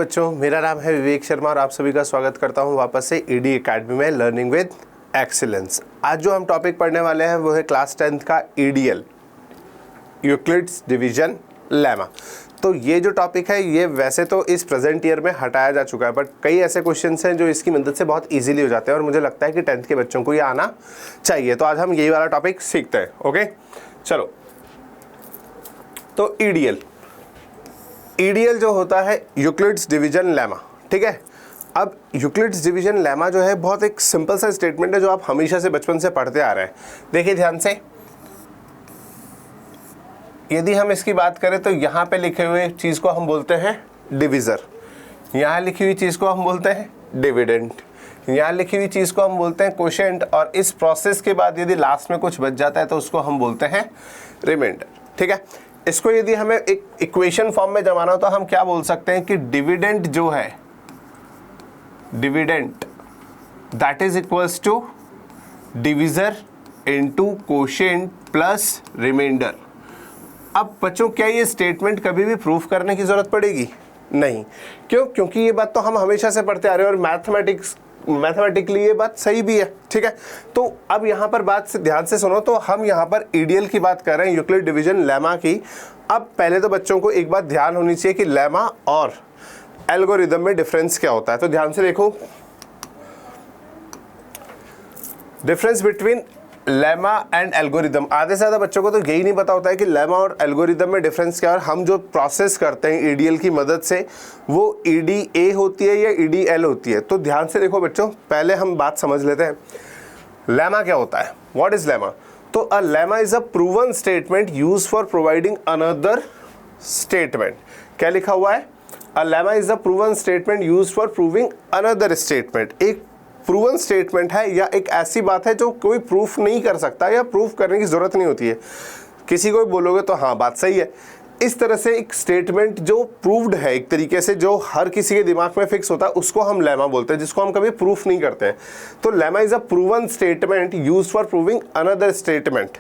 बच्चों, मेरा नाम है विवेक शर्मा और आप सभी का स्वागत करता हूं वापस से ईडी एकेडमी में लर्निंग विद एक्सीलेंस। आज जो हम टॉपिक पढ़ने वाले हैं वो है क्लास 10th का ईडीएल, यूक्लिड्स डिवीजन लेमा। तो ये जो टॉपिक है ये वैसे तो इस प्रेजेंट ईयर में हटाया जा चुका है, बट कई ऐसे क्वेश्चंस हैं जो इसकी मदद से बहुत इजीली हो जाते हैं और मुझे लगता है कि 10th के बच्चों को ये आना चाहिए। तो आज हम यही वाला टॉपिक सीखते हैं। ओके, चलो। तो ईडीएल जो होता है यूक्लिड्स डिवीजन लेमा, ठीक है। अब यूक्लिड्स डिवीजन लेमा जो है बहुत एक सिंपल सा स्टेटमेंट है जो आप हमेशा से बचपन से पढ़ते आ रहे हैं। देखिए ध्यान से, यदि हम इसकी बात करें तो यहाँ पे लिखे हुए चीज़ को हम बोलते हैं डिविज़र, यहाँ लिखी हुई चीज़ को हम बोलते हैं डिविडेंड, यहाँ लिखी हुई चीज़ को हम बोलते हैं कोशेंट, और इस प्रोसेस के बाद यदि लास्ट में कुछ बच जाता है तो उसको हम बोलते हैं रिमाइंडर, ठीक है। इसको यदि हमें एक इक्वेशन फॉर्म में जमाना हो तो हम क्या बोल सकते हैं कि डिविडेंड जो है, dividend that is equals to divisor into quotient plus remainder. अब बच्चों, क्या ये स्टेटमेंट कभी भी प्रूफ करने की जरूरत पड़ेगी? नहीं। क्यों? क्योंकि ये बात तो हम हमेशा से पढ़ते आ रहे हैं और मैथमेटिकली ये बात सही भी है, ठीक है। तो अब यहाँ पर बात से ध्यान से सुनो। तो हम यहाँ पर ईडीएल की बात कर रहे हैं, यूक्लिड डिवीजन लेमा की। अब पहले तो बच्चों को एक बात ध्यान होनी चाहिए कि लेमा और एल्गोरिदम में डिफरेंस क्या होता है। तो ध्यान से देखो, difference between lemma and algorithm. आधे से ज़्यादा बच्चों को तो यही नहीं पता होता है कि लेमा और एल्गोरिदम में डिफरेंस क्या है, और हम जो प्रोसेस करते हैं ईडीएल की मदद से वो ईडीए होती है या ईडीएल होती है। तो ध्यान से देखो बच्चों, पहले हम बात समझ लेते हैं लेमा क्या होता है। What is lemma? तो a lemma is a proven statement use for providing another statement. क्या लिखा हुआ है? A lemma is a proven statement use for proving another statement. एक प्रूवन स्टेटमेंट है या एक ऐसी बात है जो कोई प्रूफ नहीं कर सकता या प्रूफ करने की जरूरत नहीं होती है। किसी को बोलोगे तो हाँ बात सही है। इस तरह से एक स्टेटमेंट जो प्रूव्ड है एक तरीके से, जो हर किसी के दिमाग में फिक्स होता है, उसको हम लेमा बोलते हैं, जिसको हम कभी प्रूफ नहीं करते हैं। तो lemma is a proven statement use for proving another statement.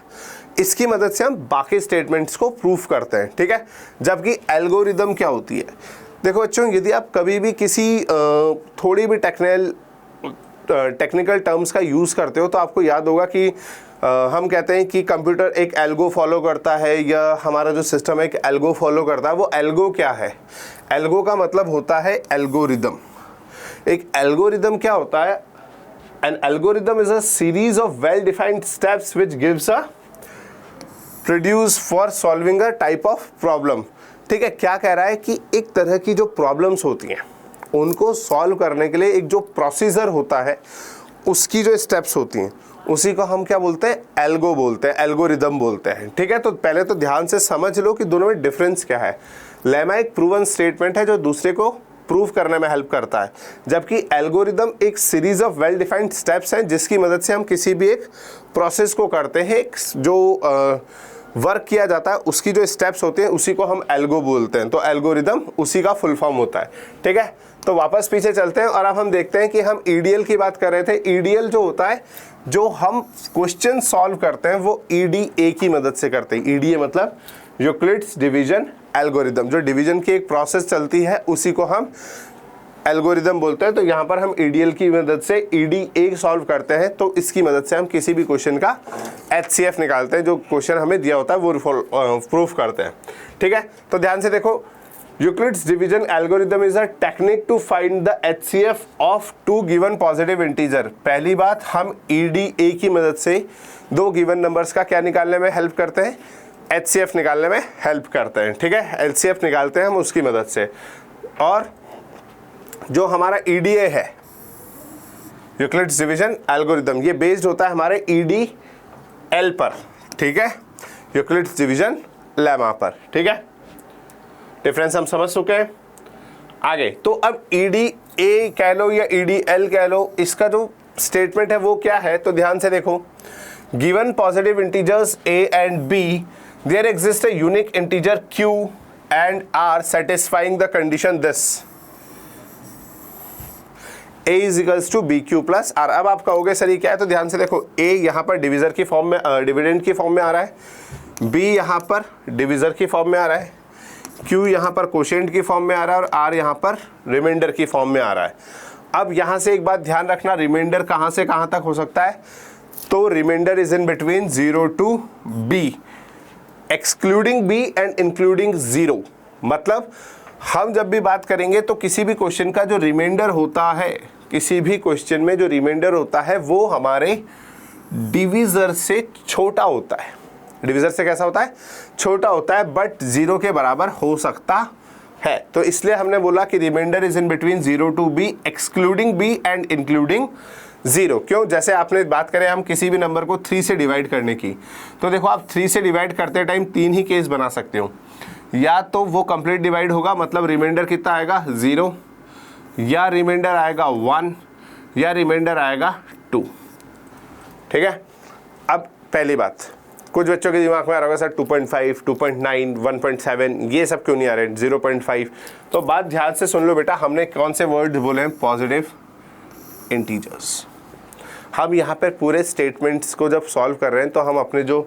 इसकी मदद से हम बाकी स्टेटमेंट्स को प्रूफ करते हैं, ठीक है। जबकि एल्गोरिदम क्या होती है? देखो बच्चों, यदि आप कभी भी किसी थोड़ी भी टेक्निकल टर्म्स का यूज़ करते हो तो आपको याद होगा कि हम कहते हैं कि कंप्यूटर एक एल्गो फॉलो करता है, या हमारा जो सिस्टम है एक एल्गो फॉलो करता है। वो एल्गो क्या है? एल्गो का मतलब होता है एल्गोरिदम। एक एल्गोरिदम क्या होता है? N algorithm is a series of well defined steps which gives a produce for solving a type of problem, ठीक है। क्या कह रहा है कि एक तरह की जो प्रॉब्लम्स होती हैं उनको सॉल्व करने के लिए एक जो प्रोसीजर होता है, उसकी जो स्टेप्स होती हैं, उसी को हम क्या बोलते हैं? एल्गो बोलते हैं, एल्गोरिदम बोलते हैं, ठीक है। तो पहले तो ध्यान से समझ लो कि दोनों में डिफरेंस क्या है। लेमा एक प्रूवन स्टेटमेंट है जो दूसरे को प्रूव करने में हेल्प करता है, जबकि एल्गोरिदम एक series of well defined steps हैं जिसकी मदद से हम किसी भी एक प्रोसेस को करते हैं। एक जो वर्क किया जाता है उसकी जो स्टेप्स होते हैं उसी को हम एल्गो बोलते हैं। तो एल्गोरिदम उसी का फुल फॉर्म होता है, ठीक है। तो वापस पीछे चलते हैं और अब हम देखते हैं कि हम ईडीएल की बात कर रहे थे। ईडीएल जो होता है, जो हम क्वेश्चन सॉल्व करते हैं वो ईडीए की मदद से करते हैं। ईडीए मतलब यूक्लिड्स डिवीजन एल्गोरिदम। जो डिवीजन की एक प्रोसेस चलती है उसी को हम एल्गोरिदम बोलते हैं। तो यहाँ पर हम ईडीएल की मदद से ईडीए सॉल्व करते हैं। तो इसकी मदद से हम किसी भी क्वेश्चन का एचसीएफ निकालते हैं, जो क्वेश्चन हमें दिया होता है वो प्रूफ करते हैं, ठीक है। तो ध्यान से देखो, Euclid's division algorithm is a technique to find the HCF of two given positive integer. पहली बात, हम ईडीए की मदद से दो गिवन नंबर्स का क्या निकालने में हेल्प करते हैं? एचसीएफ निकालने में हेल्प करते हैं, ठीक है। एलसीएफ निकालते हैं हम उसकी मदद से। और जो हमारा ईडीए है, यूक्लिड्स डिवीजन एल्गोरिदम, ये बेस्ड होता है हमारे ईडीएल पर, ठीक है, यूक्लिड्स डिवीजन लेमा पर, ठीक है। डिफरेंस हम समझ चुके हैं। आगे तो अब ईडीए कह लो या ईडीएल कह लो, इसका जो स्टेटमेंट है वो क्या है? तो ध्यान से देखो, given positive integers a and b, there exist a unique integer q and r satisfying the condition this a is equals to B Q plus R. अब आप कहोगे सर ये क्या है? तो ध्यान से देखो, a यहाँ पर डिविजर की फॉर्म में, डिविडेंड की फॉर्म में आ रहा है, b यहाँ पर डिविजर की फॉर्म में आ रहा है, Q यहाँ पर कोशेंट की फॉर्म में आ रहा है और R यहाँ पर रिमाइंडर की फॉर्म में आ रहा है। अब यहाँ से एक बात ध्यान रखना, रिमाइंडर कहाँ से कहाँ तक हो सकता है, तो remainder is in between 0 to B, excluding B and including 0। मतलब हम जब भी बात करेंगे तो किसी भी क्वेश्चन का जो रिमाइंडर होता है, किसी भी क्वेश्चन में जो रिमाइंडर होता है वो हमारे डिविजर से छोटा होता है। डिविजर से कैसा होता है, छोटा होता है, बट 0 के बराबर हो सकता है। तो इसलिए हमने बोला कि remainder is in between 0 to B, excluding B and including 0। क्यों, जैसे आपने बात करें हम किसी भी नंबर को 3 से डिवाइड करने की, तो देखो आप 3 से डिवाइड करते टाइम 3 ही केस बना सकते हो। या तो वो कंप्लीट डिवाइड होगा, मतलब रिमाइंडर कितना आएगा 0, या रिमाइंडर आएगा 1, या रिमाइंडर आएगा 2। ठीक है। अब पहली बात, कुछ बच्चों के दिमाग में आ रहा होगा सर 2.5, 2.9, 1.7 ये सब क्यों नहीं आ रहे, 0.5। तो बात ध्यान से सुन लो बेटा, हमने कौन से वर्ड बोले हैं, पॉजिटिव इंटीजर्स। हम यहाँ पर पूरे स्टेटमेंट्स को जब सॉल्व कर रहे हैं तो हम अपने जो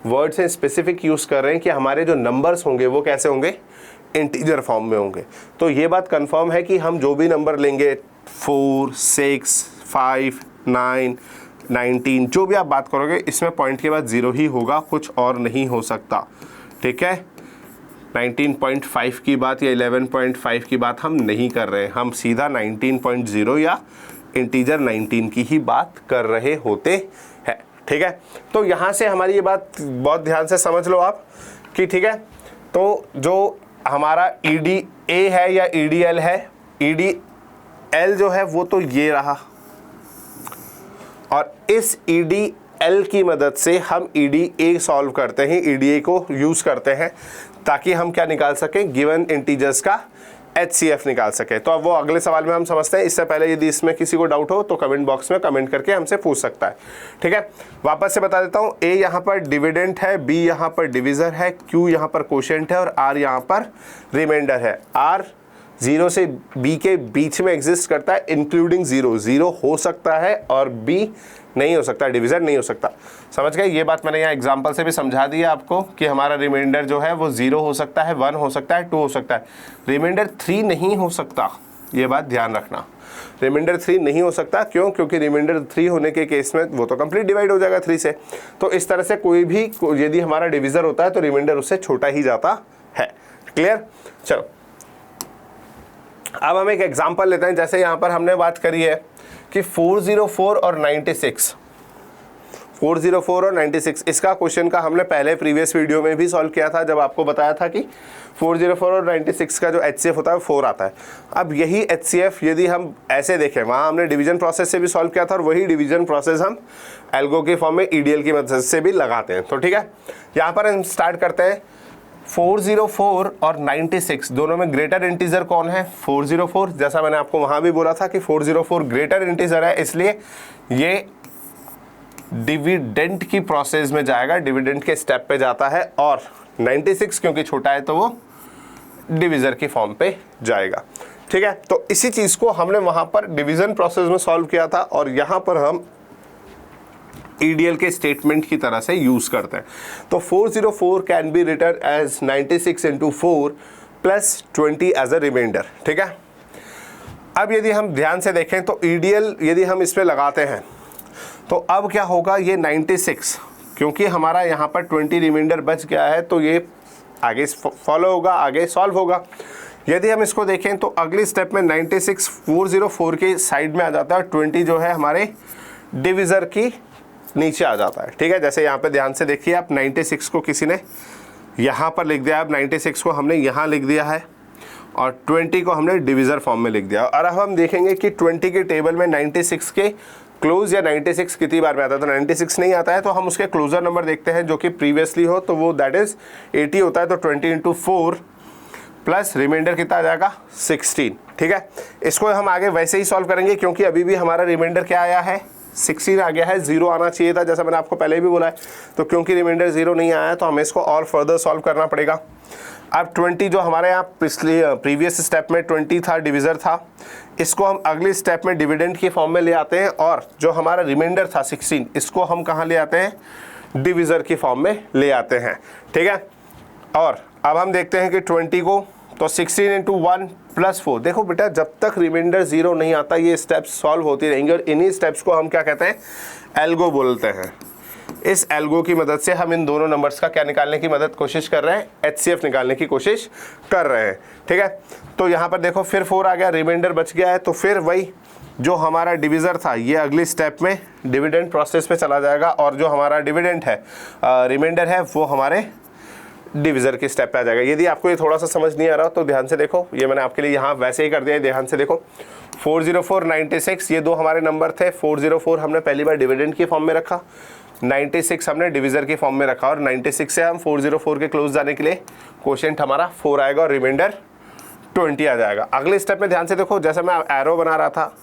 वर्ड्स हैं स्पेसिफिक यूज़ कर रहे हैं कि हमारे जो नंबर्स होंगे वो कैसे होंगे, इंटीजर फॉर्म में होंगे। तो ये बात कंफर्म है कि हम जो भी नंबर लेंगे 4, 6, 5, 9, 19 जो भी आप बात करोगे इसमें पॉइंट के बाद 0 ही होगा, कुछ और नहीं हो सकता। ठीक है। 19.5 की बात या 11.5 की बात हम नहीं कर रहे हैं, हम सीधा 19.0 या इंटीजर 19 की ही बात कर रहे होते हैं। ठीक है। तो यहाँ से हमारी ये बात बहुत ध्यान से समझ लो आप कि ठीक है, तो जो हमारा EDA है या EDL है, EDL जो है वो तो ये रहा, और इस EDL की मदद से हम EDA सॉल्व करते हैं, EDA को यूज़ करते हैं ताकि हम क्या निकाल सकें, गिवन इंटीजर्स का HCF निकाल सके। तो अब वो अगले सवाल में हम समझते हैं। इससे पहले यदि इसमें किसी को डाउट हो तो कमेंट बॉक्स में कमेंट करके हमसे पूछ सकता है। ठीक है। वापस से बता देता हूँ, A यहाँ पर डिविडेंट है, B यहाँ पर डिविजर है, Q यहाँ पर कोशेंट है और R यहाँ पर रिमाइंडर है। R 0 से B के बीच में एग्जिस्ट करता है, इंक्लूडिंग 0। 0 हो सकता है और B नहीं हो सकता, डिविजन नहीं हो सकता। समझ गए। ये बात मैंने यहाँ एग्जांपल से भी समझा दी है आपको कि हमारा रिमाइंडर जो है वो 0 हो सकता है, 1 हो सकता है, 2 हो सकता है, रिमाइंडर 3 नहीं हो सकता। ये बात ध्यान रखना, रिमाइंडर 3 नहीं हो सकता। क्यों? क्योंकि रिमाइंडर 3 होने के केस में वो तो कंप्लीट डिवाइड हो जाएगा 3 से। तो इस तरह से कोई भी यदि हमारा डिविजर होता है तो रिमाइंडर उससे छोटा ही जाता है। क्लियर। चलो अब हम एक एग्जांपल लेते हैं। जैसे यहाँ पर हमने बात करी है कि 404 और 96, 404 और 96 इसका क्वेश्चन का हमने पहले प्रीवियस वीडियो में भी सॉल्व किया था, जब आपको बताया था कि 404 और 96 का जो HCF होता है 4 आता है। अब यही HCF यदि हम ऐसे देखें, वहाँ हमने डिवीजन प्रोसेस से भी सॉल्व किया था और वही डिवीजन प्रोसेस हम एल्गो के फॉर्म में EDL की मदद से भी लगाते हैं। तो ठीक है, यहाँ पर हम स्टार्ट करते हैं। 404 और 96 दोनों में ग्रेटर इंटीजर कौन है, 404। जैसा मैंने आपको वहाँ भी बोला था कि 404 ग्रेटर इंटीजर है, इसलिए ये डिविडेंड की प्रोसेस में जाएगा, डिविडेंड के स्टेप पे जाता है। और 96 क्योंकि छोटा है तो वो डिविजर की फॉर्म पे जाएगा। ठीक है। तो इसी चीज़ को हमने वहाँ पर डिवीजन प्रोसेस में सॉल्व किया था और यहाँ पर हम EDL के स्टेटमेंट की तरह से यूज़ करते हैं। तो 404 can be written as 96 into 4 plus 20 as a remainder. ठीक है। अब यदि हम ध्यान से देखें तो EDL यदि हम इस पर लगाते हैं तो अब क्या होगा, ये 96 क्योंकि हमारा यहाँ पर 20 रिमाइंडर बच गया है तो ये आगे फॉलो होगा, आगे सॉल्व होगा। यदि हम इसको देखें तो अगली स्टेप में 96 404 के साइड में आ जाता है, 20 जो है हमारे डिविजर की नीचे आ जाता है। ठीक है। जैसे यहाँ पे ध्यान से देखिए आप, 96 को किसी ने यहाँ पर लिख दिया, अब 96 को हमने यहाँ लिख दिया है और 20 को हमने डिविजर फॉर्म में लिख दिया। और अब हम देखेंगे कि 20 के टेबल में 96 के क्लोज या 96 कितनी बार में आता है, तो 96 नहीं आता है तो हम उसके क्लोजर नंबर देखते हैं जो कि प्रीवियसली हो, तो वो दैट इज 80 होता है। तो 20 इंटू 4 प्लस रिमाइंडर कितना आ जाएगा 16। ठीक है। इसको हम आगे वैसे ही सॉल्व करेंगे क्योंकि अभी भी हमारा रिमाइंडर क्या आया है, 16 आ गया है, 0 आना चाहिए था जैसा मैंने आपको पहले भी बोला है। तो क्योंकि रिमाइंडर 0 नहीं आया तो हमें इसको और फर्दर सॉल्व करना पड़ेगा। अब 20 जो हमारे यहाँ पिछले प्रीवियस स्टेप में 20 था, डिविजर था, इसको हम अगली स्टेप में डिविडेंड की फॉर्म में ले आते हैं और जो हमारा रिमाइंडर था 16 इसको हम कहाँ ले आते हैं, डिविजर की फॉर्म में ले आते हैं। ठीक है। और अब हम देखते हैं कि 20 को, तो 16 इंटू 1 प्लस 4। देखो बेटा, जब तक रिमाइंडर 0 नहीं आता ये स्टेप्स सॉल्व होती रहेंगे और इन्हीं स्टेप्स को हम क्या कहते हैं, एल्गो बोलते हैं। इस एल्गो की मदद से हम इन दोनों नंबर्स का क्या निकालने की कोशिश कर रहे हैं, HCF निकालने की कोशिश कर रहे हैं। ठीक है, तो यहाँ पर देखो फिर 4 आ गया, रिमाइंडर बच गया है, तो फिर वही जो हमारा डिविज़र था ये अगली स्टेप में डिविडेंड प्रोसेस पे चला जाएगा और जो हमारा डिविडेंड है रिमाइंडर है वो हमारे डिविज़र के स्टेप पे आ जाएगा। यदि आपको ये थोड़ा सा समझ नहीं आ रहा तो ध्यान से देखो, ये मैंने आपके लिए यहाँ वैसे ही कर दिया है, ध्यान से देखो। 404 96 ये दो हमारे नंबर थे। 404 हमने पहली बार डिविडेंड की फॉर्म में रखा, 96 हमने डिविज़र की फॉर्म में रखा और 96 से हम 404 के क्लोज जाने के लिए क्वोशिएंट हमारा 4 आएगा और रिमाइंडर 20 आ जाएगा। अगले स्टेप में ध्यान से देखो, जैसे मैं एरो बना रहा था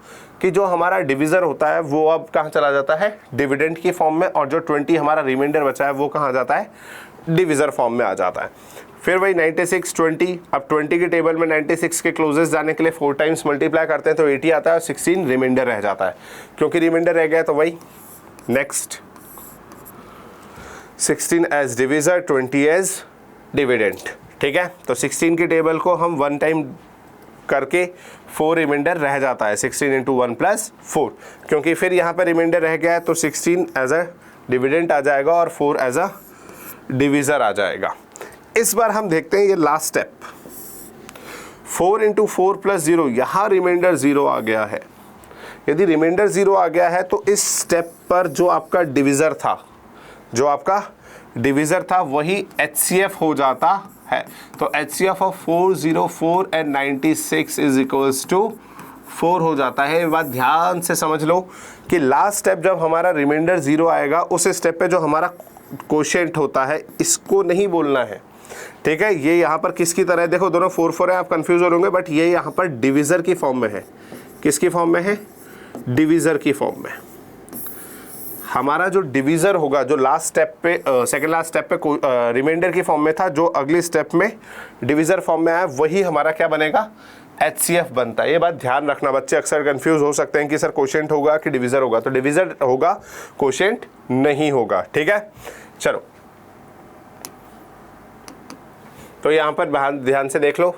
कि जो हमारा डिविज़र होता है वो अब कहाँ चला जाता है, डिविडेंड की फॉर्म में, और जो 20 हमारा रिमाइंडर बचा है वो कहाँ जाता है, डिविज़र फॉर्म में आ जाता है। फिर वही 96 20, अब 20 की टेबल में 96 के क्लोजेस जाने के लिए 4 टाइम्स मल्टीप्लाई करते हैं तो 80 आता है और 16 रिमाइंडर रह जाता है। क्योंकि रिमाइंडर रह गया तो वही next 16 as divisor 20 as dividend. ठीक है, तो 16 की टेबल को हम 1 टाइम करके 4 रिमाइंडर रह जाता है, 16 इंटू 1 प्लस 4, क्योंकि फिर यहाँ पर रिमाइंडर रह गया है तो 16 एज अ डिविडेंड आ जाएगा और 4 एज अ डिविज़र आ जाएगा। इस बार हम देखते हैं ये लास्ट स्टेप, 4 इंटू 4 प्लस 0, यहाँ रिमाइंडर 0 आ गया है। यदि रिमाइंडर 0 आ गया है तो इस स्टेप पर जो आपका डिविज़र था, वही HCF हो जाता है। तो HCF of 404 and 96 is equals to 4 हो जाता है। ये बात ध्यान से समझ लो कि लास्ट स्टेप जब हमारा रिमाइंडर 0 आएगा उस स्टेप पे जो हमारा क्वोशिएंट होता है इसको नहीं बोलना है। ठीक है, ये यहाँ पर किसकी तरह है, देखो दोनों 4 है, आप कंफ्यूज हो होंगे, बट ये यहाँ पर डिविज़र की फॉर्म में है। किसकी फॉर्म में है, डिविज़र की फॉर्म में। हमारा जो डिविज़र होगा, जो लास्ट स्टेप पे सेकंड लास्ट स्टेप पे रिमाइंडर की फॉर्म में था, जो अगली स्टेप में डिविज़र फॉर्म में आया, वही हमारा क्या बनेगा, HCF बनता है। ये बात ध्यान रखना, बच्चे अक्सर कंफ्यूज हो सकते हैं कि सर क्वोशिएंट होगा कि डिविज़र होगा, तो डिविज़र होगा, क्वोशिएंट नहीं होगा। ठीक है, चलो तो यहाँ पर ध्यान से देख लो,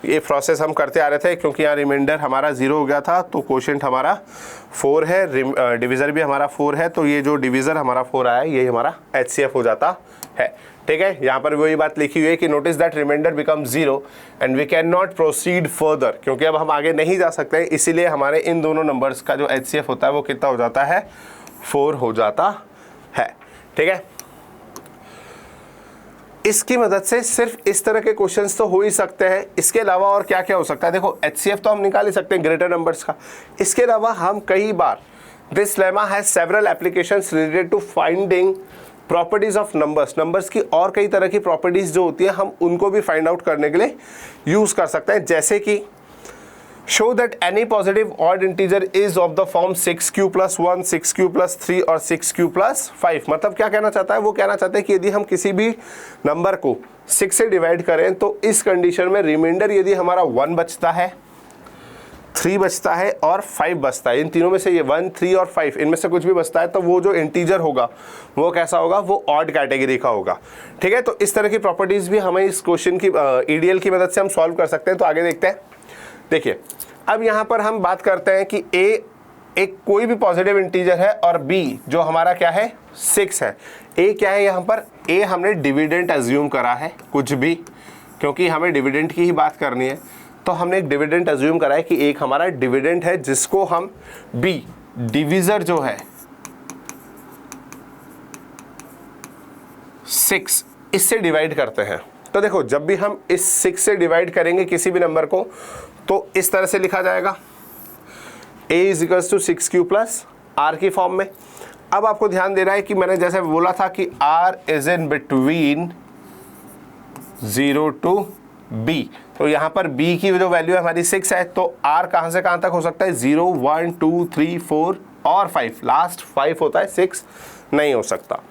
ये प्रोसेस हम करते आ रहे थे क्योंकि यहाँ रिमाइंडर हमारा 0 हो गया था तो क्वोशिएंट हमारा 4 है, डिविज़र भी हमारा 4 है, तो ये जो डिविज़र हमारा 4 आया ये हमारा HCF हो जाता है। ठीक है, यहाँ पर वही बात लिखी हुई है कि notice that remainder become 0 and we can not proceed further, क्योंकि अब हम आगे नहीं जा सकते, इसीलिए हमारे इन दोनों नंबर्स का जो HCF होता है वो कितना हो जाता है, 4 हो जाता है। ठीक है, इसकी मदद से सिर्फ इस तरह के क्वेश्चंस तो हो ही सकते हैं, इसके अलावा और क्या क्या हो सकता है। देखो HCF तो हम निकाल ही सकते हैं ग्रेटर नंबर्स का, इसके अलावा हम कई बार, this lemma has several applications related to finding properties of numbers की और कई तरह की प्रॉपर्टीज जो होती है हम उनको भी फाइंड आउट करने के लिए यूज कर सकते हैं। जैसे कि show that any positive odd integer is of the form 6q plus 1, 6q plus 3 और 6q plus 5। मतलब क्या कहना चाहता है, वो कहना चाहता है कि यदि हम किसी भी नंबर को 6 से डिवाइड करें तो इस कंडीशन में रिमाइंडर यदि हमारा 1 बचता है, 3 बचता है और 5 बचता है, इन तीनों में से ये 1, 3 और 5 इनमें से कुछ भी बचता है, तो वो जो इंटीजर होगा वो कैसा होगा, वो ऑड कैटेगरी का होगा। ठीक है, तो इस तरह की प्रॉपर्टीज भी हमें इस क्वेश्चन की EDL की मदद से हम सॉल्व कर सकते हैं। तो आगे देखते हैं। देखिए, अब यहाँ पर हम बात करते हैं कि A एक कोई भी पॉजिटिव इंटीजर है और B जो हमारा क्या है, 6 है। A क्या है, यहाँ पर A हमने डिविडेंड अज्यूम करा है कुछ भी, क्योंकि हमें डिविडेंड की ही बात करनी है, तो हमने एक डिविडेंड अज्यूम करा है कि एक हमारा डिविडेंड है जिसको हम B डिविज़र जो है 6 इससे डिवाइड करते हैं। तो देखो, जब भी हम इस 6 से डिवाइड करेंगे किसी भी नंबर को तो इस तरह से लिखा जाएगा, a is equals to 6q plus r की फॉर्म में। अब आपको ध्यान देना है कि मैंने जैसे बोला था कि r is in between 0 to b, तो यहाँ पर b की जो वैल्यू है हमारी 6 है, तो r कहाँ से कहाँ तक हो सकता है, 0 1 2 3 4 और 5, लास्ट 5 होता है, 6 नहीं हो सकता।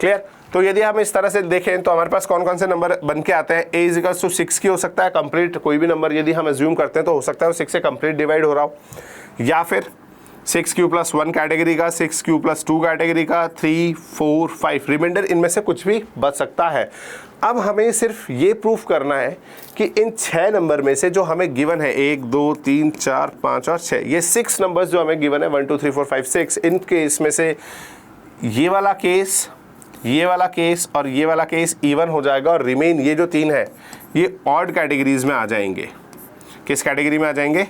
क्लियर। तो यदि हम इस तरह से देखें तो हमारे पास कौन कौन से नंबर बन के आते हैं, a इज इक्वल्स टू 6 की हो सकता है कंप्लीट, कोई भी नंबर यदि हम एज्यूम करते हैं तो हो सकता है वो 6 से कंप्लीट डिवाइड हो रहा हो, या फिर 6 क्यू प्लस 1 कैटेगरी का, 6 क्यू प्लस 2 कैटेगरी का, 3, 4, 5 रिमाइंडर इनमें से कुछ भी बच सकता है। अब हमें सिर्फ ये प्रूफ करना है कि इन 6 नंबर में से जो हमें गिवन है 1, 2, 3, 4, 5 और 6, ये 6 नंबर्स जो हमें गिवन है 1, 2, 3, 4, 5, 6, इन केस में से ये वाला केस, ये वाला केस और ये वाला केस इवन हो जाएगा और रिमेन ये जो 3 है ये ऑड कैटेगरीज में आ जाएंगे। किस कैटेगरी में आ जाएंगे?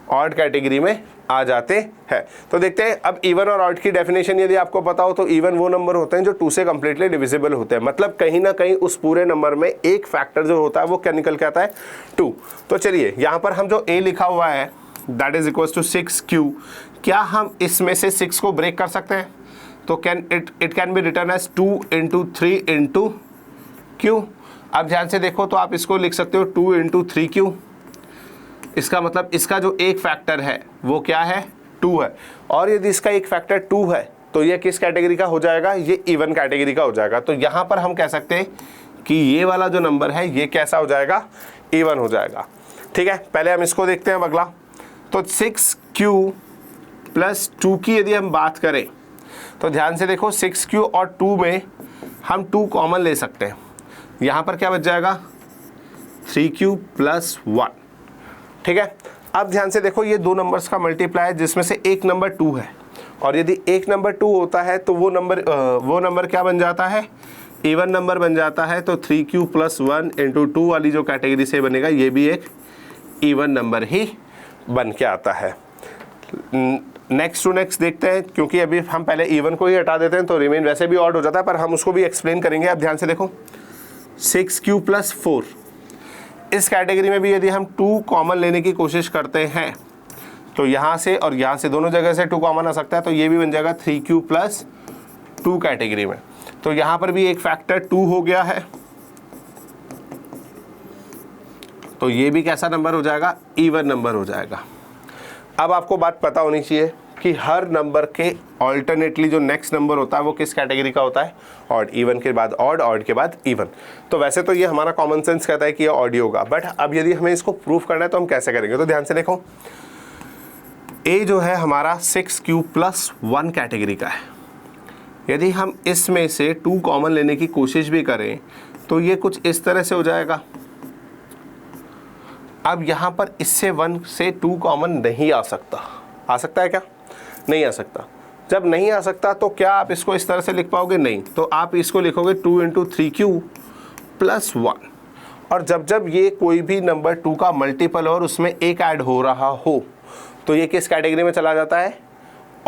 ऑड कैटेगरी में आ जाते हैं। तो देखते हैं अब इवन और ऑड की डेफिनेशन यदि आपको पता हो तो इवन वो नंबर होते हैं जो 2 से कंप्लीटली डिविजिबल होते हैं, मतलब कहीं ना कहीं उस पूरे नंबर में एक फैक्टर जो होता है वो क्या निकल के आता है? 2। तो चलिए यहाँ पर हम जो a लिखा हुआ है that is equal to 6q, क्या हम इसमें से 6 को ब्रेक कर सकते हैं? तो it can be written as 2 into 3 into q। अब ध्यान से देखो तो आप इसको लिख सकते हो 2 इंटू 3q। इसका मतलब इसका जो एक फैक्टर है वो क्या है? 2 है। और यदि इसका एक फैक्टर 2 है तो ये किस कैटेगरी का हो जाएगा? ये इवन कैटेगरी का हो जाएगा। तो यहाँ पर हम कह सकते हैं कि ये वाला जो नंबर है ये कैसा हो जाएगा? इवन हो जाएगा। ठीक है, पहले हम इसको देखते हैं अगला। तो 6q प्लस 2 की यदि हम बात करें तो ध्यान से देखो 6q और 2 में हम 2 कॉमन ले सकते हैं। यहाँ पर क्या बच जाएगा? 3q plus 1। ठीक है, अब ध्यान से देखो ये 2 नंबर्स का मल्टीप्लाई है जिसमें से एक नंबर 2 है, और यदि एक नंबर 2 होता है तो वो नंबर क्या बन जाता है? इवन नंबर बन जाता है। तो 3q प्लस 1 इंटू 2 वाली जो कैटेगरी से बनेगा ये भी एक इवन नंबर ही बन के आता है। नेक्स्ट टू नेक्स्ट देखते हैं, क्योंकि अभी हम पहले इवन को ही हटा देते हैं तो रिमेन वैसे भी ऑड हो जाता है, पर हम उसको भी एक्सप्लेन करेंगे। अब ध्यान से देखो 6q प्लस 4, इस कैटेगरी में भी यदि हम 2 कॉमन लेने की कोशिश करते हैं तो यहाँ से और यहाँ से दोनों जगह से 2 कॉमन आ सकता है, तो ये भी बन जाएगा 3q प्लस 2 कैटेगरी में। तो यहाँ पर भी एक फैक्टर 2 हो गया है, तो ये भी कैसा नंबर हो जाएगा? इवन नंबर हो जाएगा। अब आपको बात पता होनी चाहिए कि हर नंबर के ऑल्टरनेटली जो नेक्स्ट नंबर होता है वो किस कैटेगरी का होता है? ऑड। इवन के बाद ऑड, ऑड के बाद इवन। तो वैसे तो ये हमारा कॉमन सेंस कहता है कि ये ऑड ही होगा, बट अब यदि हमें इसको प्रूफ करना है तो हम कैसे करेंगे? तो ध्यान से देखो a जो है हमारा 6q प्लस 1 कैटेगरी का है। यदि हम इसमें से 2 कॉमन लेने की कोशिश भी करें तो ये कुछ इस तरह से हो जाएगा। अब यहाँ पर इससे 1 से 2 कॉमन नहीं आ सकता। आ सकता है क्या? नहीं आ सकता। जब नहीं आ सकता तो क्या आप इसको इस तरह से लिख पाओगे? नहीं। तो आप इसको लिखोगे 2 इंटू 3q प्लस 1। और जब जब ये कोई भी नंबर 2 का मल्टीपल और उसमें एक ऐड हो रहा हो तो ये किस कैटेगरी में चला जाता है?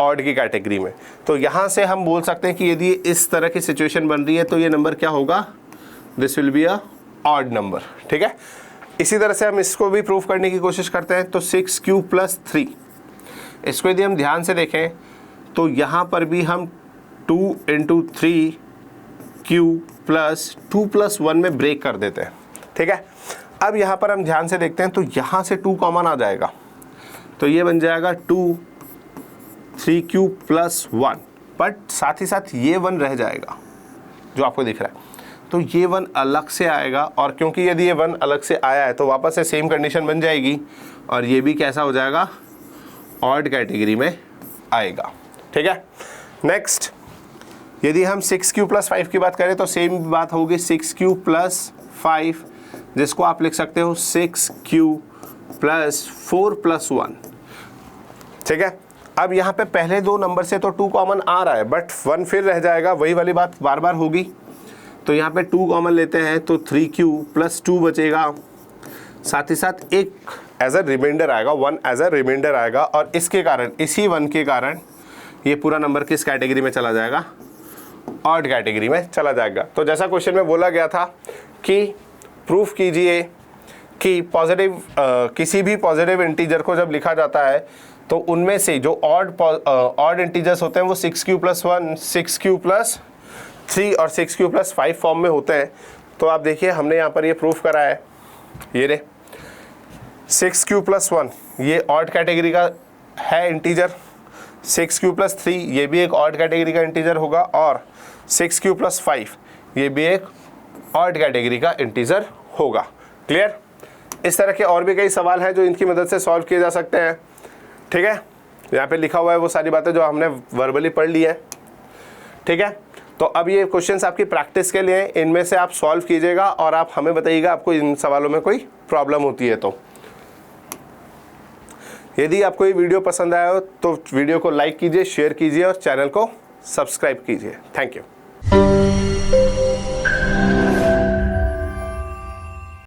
ऑड की कैटेगरी में। तो यहाँ से हम बोल सकते हैं कि यदि इस तरह की सिचुएशन बन रही है तो ये नंबर क्या होगा? This will be a odd number. ठीक है, इसी तरह से हम इसको भी प्रूफ करने की कोशिश करते हैं। तो 6q प्लस 3, इसको यदि हम ध्यान से देखें तो यहाँ पर भी हम 2 इंटू 3q प्लस 2 प्लस 1 में ब्रेक कर देते हैं। ठीक है, अब यहाँ पर हम ध्यान से देखते हैं तो यहाँ से 2 कॉमन आ जाएगा, तो ये बन जाएगा 2 3q प्लस 1, बट साथ ही साथ ये 1 रह जाएगा जो आपको दिख रहा है, तो ये 1 अलग से आएगा। और क्योंकि यदि ये 1 अलग से आया है तो वापस से सेम कंडीशन बन जाएगी और ये भी कैसा हो जाएगा? ऑड कैटेगरी में आएगा। ठीक है, नेक्स्ट यदि हम 6q प्लस 5 की बात करें तो सेम बात होगी 6q प्लस 5, जिसको आप लिख सकते हो 6q प्लस 4 प्लस 1। ठीक है, अब यहाँ पे पहले 2 नंबर से तो 2 कॉमन आ रहा है बट 1 फिर रह जाएगा, वही वाली बात बार बार होगी। तो यहाँ पे 2 कॉमन लेते हैं तो 3q प्लस 2 बचेगा, साथ ही साथ एक एज अ रिमाइंडर आएगा, 1 एज अ रिमाइंडर आएगा, और इसके कारण, इसी 1 के कारण ये पूरा नंबर किस कैटेगरी में चला जाएगा? ऑड कैटेगरी में चला जाएगा। तो जैसा क्वेश्चन में बोला गया था कि प्रूफ कीजिए कि किसी भी पॉजिटिव इंटीजर को जब लिखा जाता है तो उनमें से जो ऑड इंटीजर्स होते हैं वो 6q प्लस 1, 6q प्लस 3 और 6q प्लस 5 फॉर्म में होते हैं। तो आप देखिए हमने यहाँ पर ये प्रूफ करा है, ये रे 6q प्लस 1 ये ऑड कैटेगरी का है इंटीजर, 6q प्लस 3 ये भी एक ऑड कैटेगरी का इंटीजर होगा, और 6q प्लस 5 ये भी एक ऑड कैटेगरी का इंटीजर होगा। क्लियर? इस तरह के और भी कई सवाल हैं जो इनकी मदद से सॉल्व किए जा सकते हैं। ठीक है, यहाँ पे लिखा हुआ है वो सारी बातें जो हमने वर्बली पढ़ ली है, ठीक है। तो अब ये क्वेश्चंस आपकी प्रैक्टिस के लिए, इनमें से आप सॉल्व कीजिएगा और आप हमें बताइएगा आपको इन सवालों में कोई प्रॉब्लम होती है तो। यदि आपको ये वीडियो पसंद आया हो तो वीडियो को लाइक कीजिए, शेयर कीजिए और चैनल को सब्सक्राइब कीजिए। Thank you.